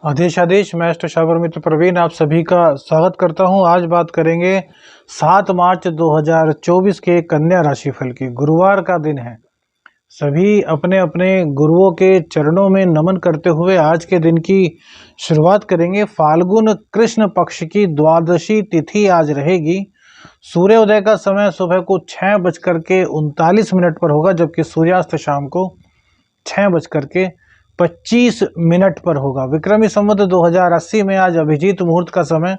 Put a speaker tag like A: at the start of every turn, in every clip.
A: आदेश आदेश मैं अष्टसागर मित्र प्रवीण आप सभी का स्वागत करता हूं। आज बात करेंगे 7 मार्च 2024 के कन्या राशिफल की। गुरुवार का दिन है। सभी अपने अपने गुरुओं के चरणों में नमन करते हुए आज के दिन की शुरुआत करेंगे। फाल्गुन कृष्ण पक्ष की द्वादशी तिथि आज रहेगी। सूर्योदय का समय सुबह को 6:39 पर होगा, जबकि सूर्यास्त शाम को 6:25 पर होगा। विक्रमी संवत 2080 में आज अभिजीत मुहूर्त का समय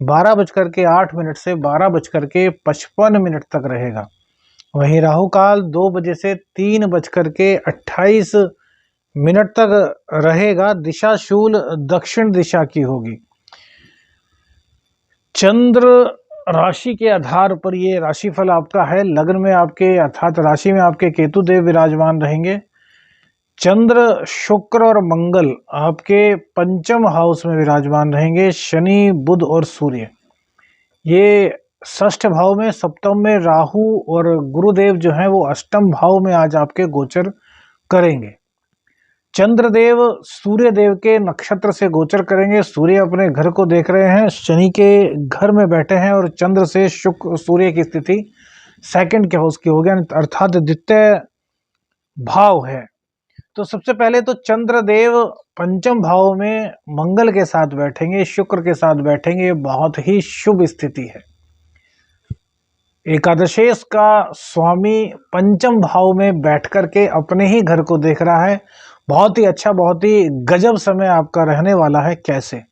A: 12:08 से 12:55 तक रहेगा। वहीं राहु काल 2 बजे से 3:28 तक रहेगा। दिशा शूल दक्षिण दिशा की होगी। चंद्र राशि के आधार पर ये राशिफल आपका है। लग्न में आपके अर्थात राशि में आपके केतु देव विराजमान रहेंगे। चंद्र, शुक्र और मंगल आपके पंचम हाउस में विराजमान रहेंगे। शनि, बुध और सूर्य ये षष्ठ भाव में, सप्तम में राहु और गुरुदेव जो हैं वो अष्टम भाव में आज आपके गोचर करेंगे। चंद्रदेव सूर्य देव के नक्षत्र से गोचर करेंगे। सूर्य अपने घर को देख रहे हैं, शनि के घर में बैठे हैं और चंद्र से शुक्र सूर्य की स्थिति सेकंड के हाउस की हो गया, अर्थात द्वितीय भाव है। तो सबसे पहले तो चंद्रदेव पंचम भाव में मंगल के साथ बैठेंगे, शुक्र के साथ बैठेंगे। बहुत ही शुभ स्थिति है। एकादशेश का स्वामी पंचम भाव में बैठ करके अपने ही घर को देख रहा है। बहुत ही अच्छा, बहुत ही गजब समय आपका रहने वाला है। कैसे?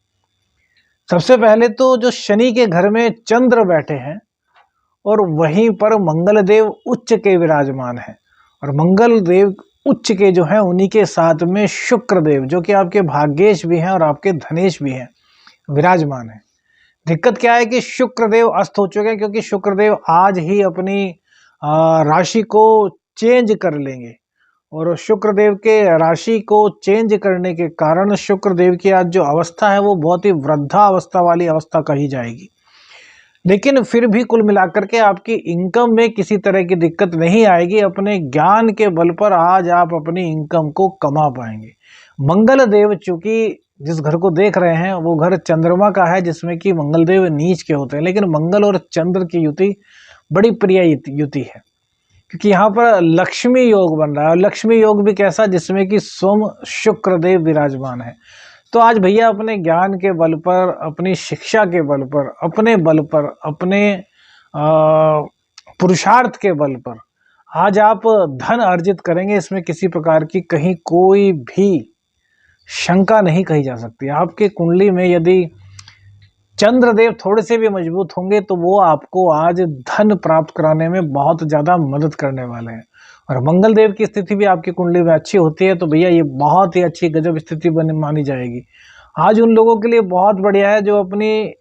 A: सबसे पहले तो जो शनि के घर में चंद्र बैठे हैं और वहीं पर मंगल देव उच्च के विराजमान है, और मंगल देव उच्च के जो हैं उन्हीं के साथ में शुक्र देव, जो कि आपके भाग्येश भी हैं और आपके धनेश भी हैं, विराजमान है। दिक्कत क्या है कि शुक्र देव अस्त हो चुके हैं, क्योंकि शुक्र देव आज ही अपनी राशि को चेंज कर लेंगे, और शुक्र देव के राशि को चेंज करने के कारण शुक्र देव की आज जो अवस्था है वो बहुत ही वृद्धावस्था वाली अवस्था कही जाएगी। लेकिन फिर भी कुल मिलाकर के आपकी इनकम में किसी तरह की दिक्कत नहीं आएगी। अपने ज्ञान के बल पर आज आप अपनी इनकम को कमा पाएंगे। मंगल देव चूंकि जिस घर को देख रहे हैं वो घर चंद्रमा का है, जिसमें कि मंगल देव नीच के होते हैं, लेकिन मंगल और चंद्र की युति बड़ी प्रिय युति है, क्योंकि यहाँ पर लक्ष्मी योग बन रहा है। और लक्ष्मी योग भी कैसा? जिसमें कि सोम शुक्र देव विराजमान है। तो आज भैया अपने ज्ञान के बल पर, अपनी शिक्षा के बल पर, अपने बल पर, अपने पुरुषार्थ के बल पर आज आप धन अर्जित करेंगे। इसमें किसी प्रकार की कहीं कोई भी शंका नहीं कही जा सकती। आपके कुंडली में यदि चंद्रदेव थोड़े से भी मजबूत होंगे तो वो आपको आज धन प्राप्त कराने में बहुत ज़्यादा मदद करने वाले हैं। और मंगल देव की स्थिति भी आपकी कुंडली में अच्छी होती है तो भैया ये बहुत ही अच्छी गजब स्थिति बन मानी जाएगी। आज उन लोगों के लिए बहुत बढ़िया है जो अपनी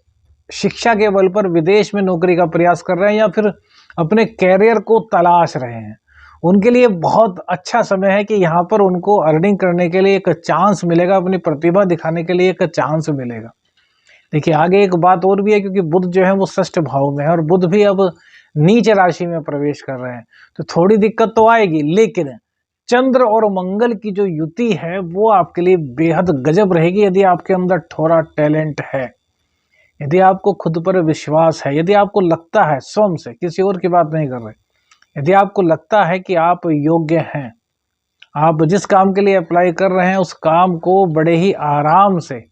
A: शिक्षा के बल पर विदेश में नौकरी का प्रयास कर रहे हैं या फिर अपने कैरियर को तलाश रहे हैं। उनके लिए बहुत अच्छा समय है कि यहाँ पर उनको अर्निंग करने के लिए एक चांस मिलेगा, अपनी प्रतिभा दिखाने के लिए एक चांस मिलेगा। देखिए आगे एक बात और भी है, क्योंकि बुध जो है वो षष्ठ भाव में है और बुध भी अब नीच राशि में प्रवेश कर रहे हैं, तो थोड़ी दिक्कत तो आएगी। लेकिन चंद्र और मंगल की जो युति है वो आपके लिए बेहद गजब रहेगी। यदि आपके अंदर थोड़ा टैलेंट है, यदि आपको खुद पर विश्वास है, यदि आपको लगता है स्वयं से, किसी और की बात नहीं कर रहे, यदि आपको लगता है कि आप योग्य हैं, आप जिस काम के लिए अप्लाई कर रहे हैं उस काम को बड़े ही आराम से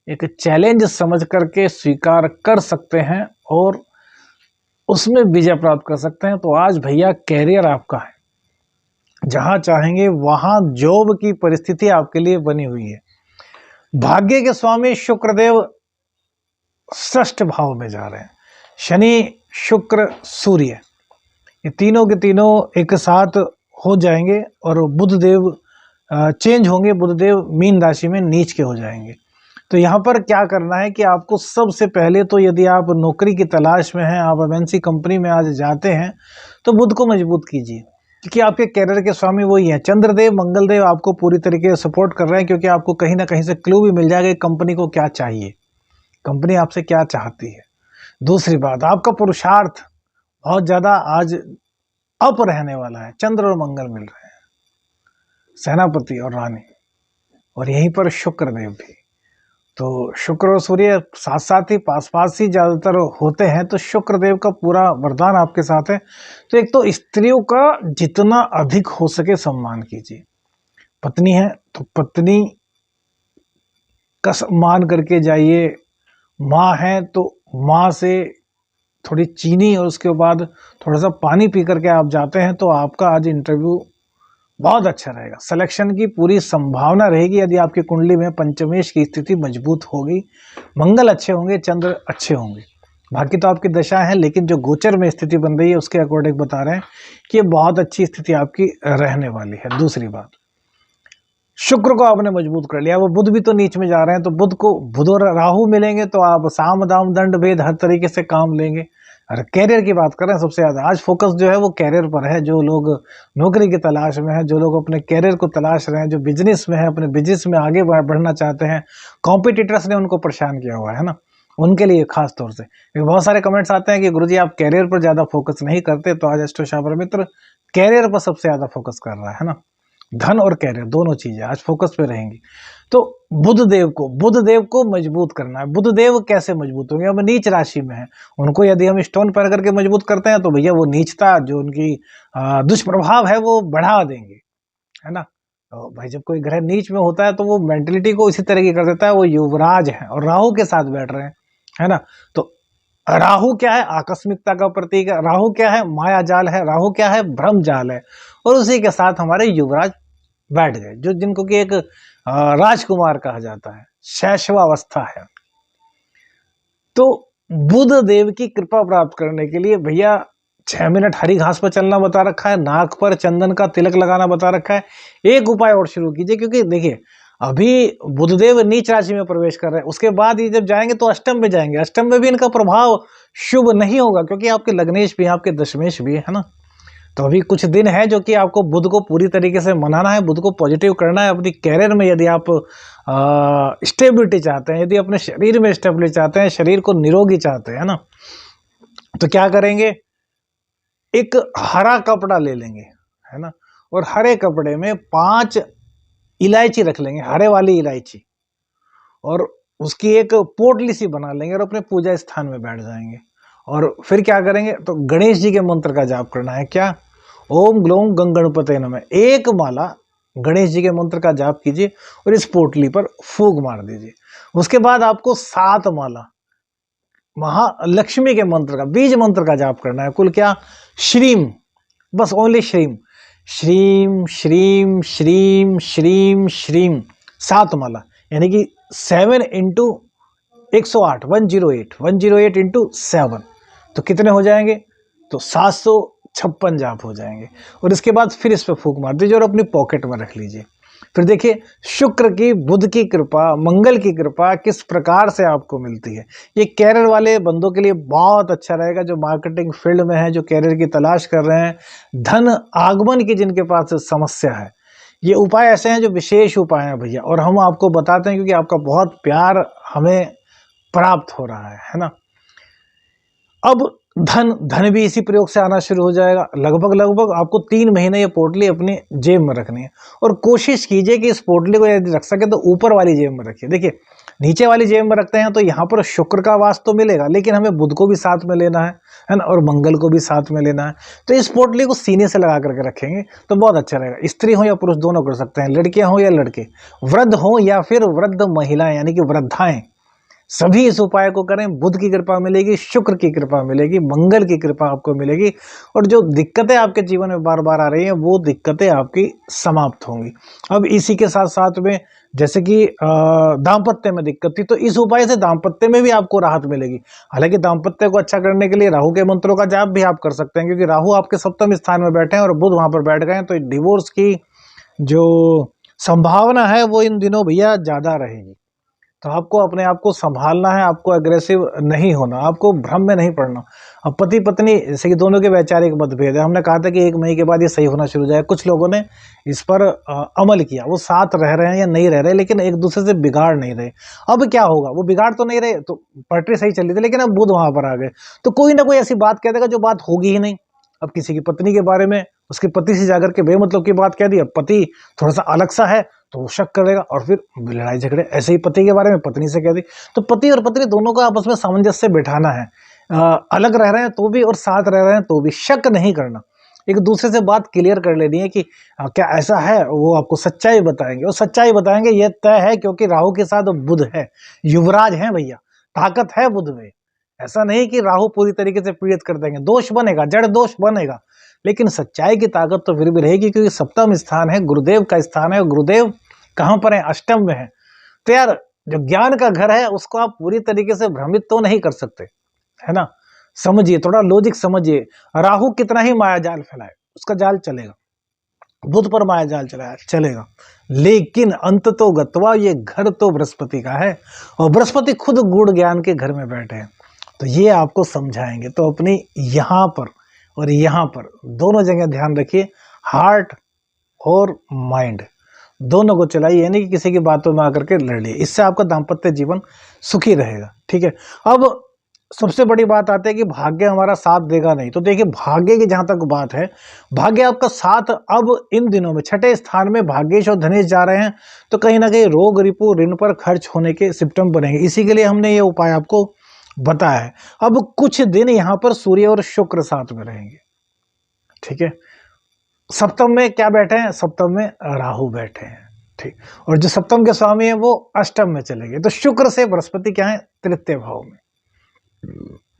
A: एक चैलेंज समझ करके स्वीकार कर सकते हैं और उसमें विजय प्राप्त कर सकते हैं, तो आज भैया कैरियर आपका है। जहां चाहेंगे वहां जॉब की परिस्थिति आपके लिए बनी हुई है। भाग्य के स्वामी शुक्रदेव षष्ठ भाव में जा रहे हैं। शनि, शुक्र, सूर्य ये तीनों के तीनों एक साथ हो जाएंगे और बुधदेव चेंज होंगे। बुधदेव मीन राशि में नीच के हो जाएंगे। तो यहाँ पर क्या करना है कि आपको सबसे पहले तो, यदि आप नौकरी की तलाश में हैं, आप एमएनसी कंपनी में आज जाते हैं, तो बुध को मजबूत कीजिए, क्योंकि आपके कैरियर के स्वामी वही हैं। चंद्रदेव मंगलदेव आपको पूरी तरीके से सपोर्ट कर रहे हैं, क्योंकि आपको कहीं ना कहीं से क्लू भी मिल जाएगा कंपनी को क्या चाहिए, कंपनी आपसे क्या चाहती है। दूसरी बात, आपका पुरुषार्थ बहुत ज़्यादा आज अप रहने वाला है। चंद्र और मंगल मिल रहे हैं, सेनापति और रानी, और यहीं पर शुक्रदेव भी। तो शुक्र और सूर्य साथ साथ ही पास पास ही ज़्यादातर होते हैं, तो शुक्र देव का पूरा वरदान आपके साथ है। तो एक तो स्त्रियों का जितना अधिक हो सके सम्मान कीजिए। पत्नी है तो पत्नी का सम्मान करके जाइए। माँ है तो माँ से थोड़ी चीनी और उसके बाद थोड़ा सा पानी पी करके आप जाते हैं तो आपका आज इंटरव्यू बहुत अच्छा रहेगा। सिलेक्शन की पूरी संभावना रहेगी यदि आपकी कुंडली में पंचमेश की स्थिति मजबूत होगी, मंगल अच्छे होंगे, चंद्र अच्छे होंगे। बाकी तो आपकी दशा है, लेकिन जो गोचर में स्थिति बन रही है उसके अकॉर्डिंग बता रहे हैं कि बहुत अच्छी स्थिति आपकी रहने वाली है। दूसरी बात, शुक्र को आपने मजबूत कर लिया, वो बुध भी तो नीच में जा रहे हैं, तो बुध और राहु मिलेंगे तो आप साम दाम दंड भेद हर तरीके से काम लेंगे। और कैरियर की बात करें, सबसे ज्यादा आज फोकस जो है वो कैरियर पर है। जो लोग नौकरी की तलाश में है, जो लोग अपने कैरियर को तलाश रहे हैं, जो बिजनेस में है, अपने बिजनेस में आगे बढ़ना चाहते हैं, कॉम्पिटिटर्स ने उनको परेशान किया हुआ है ना, उनके लिए खास तौर से बहुत सारे कमेंट्स आते हैं कि गुरुजी आप कैरियर पर ज्यादा फोकस नहीं करते, तो आज एस्ट्रो मित्र कैरियर पर सबसे ज्यादा फोकस कर रहा है ना। धन और कैरियर दोनों चीजें आज फोकस पे रहेंगी। तो बुध देव को मजबूत करना है। बुध देव कैसे मजबूत होंगे? अब नीच राशि में है, उनको यदि हम स्टोन पर करके मजबूत करते हैं तो भैया वो नीचता जो उनकी दुष्प्रभाव है वो बढ़ा देंगे, है ना। तो भाई जब कोई ग्रह नीच में होता है तो वो मेंटेलिटी को इसी तरह की कर देता है। वो युवराज है और राहु के साथ बैठ रहे हैं, है ना। तो राहु क्या है? आकस्मिकता का प्रतीक है। राहु क्या है? माया जाल है। राहु क्या है? भ्रम जाल है। और उसी के साथ हमारे युवराज बैठ गए, जो जिनको कि एक राजकुमार कहा जाता है, शैशवावस्था है। तो बुध देव की कृपा प्राप्त करने के लिए भैया 6 मिनट हरी घास पर चलना बता रखा है, नाक पर चंदन का तिलक लगाना बता रखा है। एक उपाय और शुरू कीजिए, क्योंकि देखिए अभी बुधदेव नीच राशि में प्रवेश कर रहे हैं, उसके बाद ये जब जाएंगे तो अष्टम में जाएंगे। अष्टम में भी इनका प्रभाव शुभ नहीं होगा, क्योंकि आपके लग्नेश भी है, आपके दशमेश भी है ना। तो अभी कुछ दिन है जो कि आपको बुध को पूरी तरीके से मनाना है, बुध को पॉजिटिव करना है अपनी कैरियर में। यदि आप स्टेबिलिटी चाहते हैं, यदि अपने शरीर में स्टेबिलिटी चाहते हैं, शरीर को निरोगी चाहते हैं ना, तो क्या करेंगे? एक हरा कपड़ा ले लेंगे, है ना, और हरे कपड़े में 5 इलायची रख लेंगे, हरे वाली इलायची, और उसकी एक पोटली सी बना लेंगे और अपने पूजा स्थान में बैठ जाएंगे। और फिर क्या करेंगे? तो गणेश जी के मंत्र का जाप करना है। क्या? ओम ग्लोम गंगणपते नमः। एक माला गणेश जी के मंत्र का जाप कीजिए और इस पोटली पर फूंक मार दीजिए। उसके बाद आपको 7 माला महालक्ष्मी के मंत्र का, बीज मंत्र का जाप करना है। कुल क्या? श्रीम, बस ओनली श्रीम, श्रीम श्रीम श्रीम श्रीम श्रीम 7 माला, यानी कि 7 इंटू 108, 108 इंटू 7, तो कितने हो जाएंगे? तो 756 जाप हो जाएंगे। और इसके बाद फिर इस पर फूंक मार दीजिए और अपनी पॉकेट में रख लीजिए। फिर देखिए शुक्र की, बुध की कृपा, मंगल की कृपा किस प्रकार से आपको मिलती है। ये कैरियर वाले बंदों के लिए बहुत अच्छा रहेगा, जो मार्केटिंग फील्ड में है, जो कैरियर की तलाश कर रहे हैं, धन आगमन की जिनके पास समस्या है। ये उपाय ऐसे हैं जो विशेष उपाय हैं भैया, और हम आपको बताते हैं क्योंकि आपका बहुत प्यार हमें प्राप्त हो रहा है ना। अब धन भी इसी प्रयोग से आना शुरू हो जाएगा। लगभग आपको 3 महीने ये पोटली अपनी जेब में रखनी है, और कोशिश कीजिए कि इस पोटली को यदि रख सके तो ऊपर वाली जेब में रखिए। देखिए नीचे वाली जेब में रखते हैं तो यहाँ पर शुक्र का वास तो मिलेगा, लेकिन हमें बुध को भी साथ में लेना है ना, और मंगल को भी साथ में लेना है। तो इस पोटली को सीने से लगा करके रखेंगे तो बहुत अच्छा रहेगा। स्त्री हो या पुरुष दोनों कर सकते हैं, लड़कियां हो या लड़के, वृद्ध हो या फिर वृद्ध महिलाएं यानी कि वृद्धाएं, सभी इस उपाय को करें। बुध की कृपा मिलेगी, शुक्र की कृपा मिलेगी, मंगल की कृपा आपको मिलेगी, और जो दिक्कतें आपके जीवन में बार बार आ रही हैं वो दिक्कतें आपकी समाप्त होंगी। अब इसी के साथ साथ में जैसे कि दाम्पत्य में दिक्कत थी, तो इस उपाय से दाम्पत्य में भी आपको राहत मिलेगी। हालांकि दाम्पत्य को अच्छा करने के लिए राहु के मंत्रों का जाप भी आप कर सकते हैं, क्योंकि राहु आपके 7वें स्थान में बैठे हैं और बुध वहां पर बैठ गए हैं, तो डिवोर्स की जो संभावना है वो इन दिनों भैया ज्यादा रहेगी। तो आपको अपने आप को संभालना है, आपको अग्रेसिव नहीं होना, आपको भ्रम में नहीं पड़ना। अब पति पत्नी जैसे कि दोनों के वैचारिक मतभेद है, हमने कहा था कि 1 महीने के बाद ये सही होना शुरू हो जाए। कुछ लोगों ने इस पर अमल किया, वो साथ रह रहे हैं या नहीं रह रहे, लेकिन एक दूसरे से बिगाड़ नहीं रहे। अब क्या होगा? वो बिगाड़ तो नहीं रहे, तो पटरी सही चल रही थी, लेकिन अब बुध वहां पर आ गए, तो कोई ना कोई ऐसी बात कह देगा जो बात होगी ही नहीं। अब किसी की पत्नी के बारे में उसके पति से जाकर के बेमतलब की बात कह दी, अब पति थोड़ा सा अलग सा है तो शक करेगा और फिर लड़ाई झगड़े। ऐसे ही पति के बारे में पत्नी से कह दी, तो पति और पत्नी दोनों को आपस में सामंजस्य बैठाना है। अलग रह रहे हैं तो भी और साथ रह रहे हैं तो भी शक नहीं करना, एक दूसरे से बात क्लियर कर लेनी है कि क्या ऐसा है, वो आपको सच्चाई बताएंगे और सच्चाई बताएंगे ये तय है, क्योंकि राहु के साथ बुध है, युवराज है भैया, ताकत है बुध में। ऐसा नहीं कि राहु पूरी तरीके से पीड़ित कर देंगे, दोष बनेगा, जड़ दोष बनेगा, लेकिन सच्चाई की ताकत तो फिर भी रहेगी, क्योंकि सप्तम स्थान है, गुरुदेव का स्थान है, और गुरुदेव कहाँ पर है, अष्टम में है। तो यार जो ज्ञान का घर है उसको आप पूरी तरीके से भ्रमित तो नहीं कर सकते, है ना। समझिए, थोड़ा लॉजिक समझिए। राहु कितना ही माया जाल फैलाए उसका जाल चलेगा, बुध पर माया जाल चलाया चलेगा, लेकिन अंत तो गत्वा ये घर तो बृहस्पति का है, और बृहस्पति खुद गूढ़ ज्ञान के घर में बैठे हैं। तो ये आपको समझाएंगे। तो अपनी यहाँ पर और यहाँ पर दोनों जगह ध्यान रखिए, हार्ट और माइंड दोनों को चलाइए, यानी कि किसी की बातों में आकर के लड़ लिए, इससे आपका दाम्पत्य जीवन सुखी रहेगा। ठीक है, अब सबसे बड़ी बात आती है कि भाग्य हमारा साथ देगा नहीं। तो देखिए, भाग्य की जहां तक बात है, भाग्य आपका साथ अब इन दिनों में छठे स्थान में भाग्येश और धनेश जा रहे हैं, तो कहीं ना कहीं रोग रिपु ऋण पर खर्च होने के सिम्टम बनेंगे। इसी के लिए हमने ये उपाय आपको बताया है। अब कुछ दिन यहाँ पर सूर्य और शुक्र साथ में रहेंगे। ठीक है, सप्तम में क्या बैठे हैं, सप्तम में राहु बैठे हैं। ठीक, और जो सप्तम के स्वामी है वो अष्टम में चले गए। तो शुक्र से बृहस्पति क्या है, तृतीय भाव में,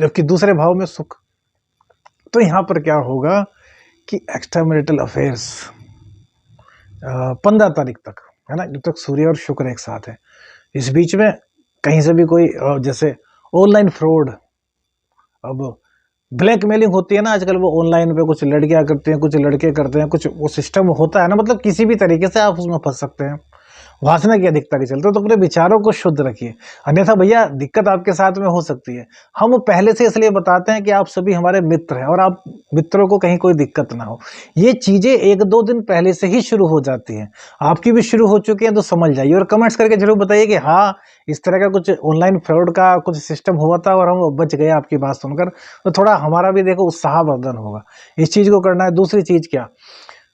A: जबकि दूसरे भाव में सुख। तो यहां पर क्या होगा कि एक्स्ट्रा मैरिटल अफेयर्स 15 तारीख तक है ना, जब तक सूर्य और शुक्र एक साथ है। इस बीच में कहीं से भी कोई जैसे ऑनलाइन फ्रॉड, अब ब्लैकमेलिंग होती है ना आजकल, वो ऑनलाइन पे कुछ लड़कियां करती हैं, कुछ लड़के करते हैं, कुछ वो सिस्टम होता है ना, मतलब किसी भी तरीके से आप उसमें फंस सकते हैं वासना की अधिकता के चलते। तो अपने विचारों को शुद्ध रखिए, अन्यथा भैया दिक्कत आपके साथ में हो सकती है। हम पहले से इसलिए बताते हैं कि आप सभी हमारे मित्र हैं और आप मित्रों को कहीं कोई दिक्कत ना हो। ये चीजें 1-2 दिन पहले से ही शुरू हो जाती हैं, आपकी भी शुरू हो चुकी है, तो समझ जाइए और कमेंट्स करके जरूर बताइए कि हाँ इस तरह का कुछ ऑनलाइन फ्रॉड का कुछ सिस्टम हुआ था और हम बच गए आपकी बात सुनकर। तो थोड़ा हमारा भी देखो उत्साहवर्धन होगा, इस चीज को करना है। दूसरी चीज क्या,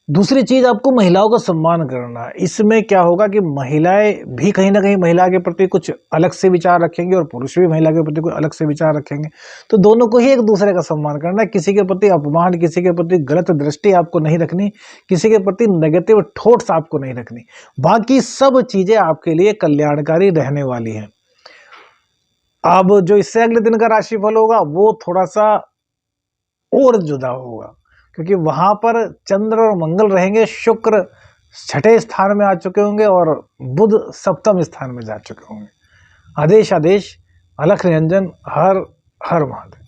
A: दूसरी चीज आपको महिलाओं का सम्मान करना है। इसमें क्या होगा कि महिलाएं भी कहीं ना कहीं महिला के प्रति कुछ अलग से विचार रखेंगे और पुरुष भी महिला के प्रति कोई अलग से विचार रखेंगे। तो दोनों को ही एक दूसरे का सम्मान करना है, किसी के प्रति अपमान, किसी के प्रति गलत दृष्टि आपको नहीं रखनी, किसी के प्रति नेगेटिव थॉट्स आपको नहीं रखनी। बाकी सब चीजें आपके लिए कल्याणकारी रहने वाली है। अब जो इससे अगले दिन का राशिफल होगा वो थोड़ा सा और जुदा होगा, क्योंकि वहां पर चंद्र और मंगल रहेंगे, शुक्र छठे स्थान में आ चुके होंगे और बुध सप्तम स्थान में जा चुके होंगे। आदेश आदेश, अलख निरंजन, हर हर महादेव।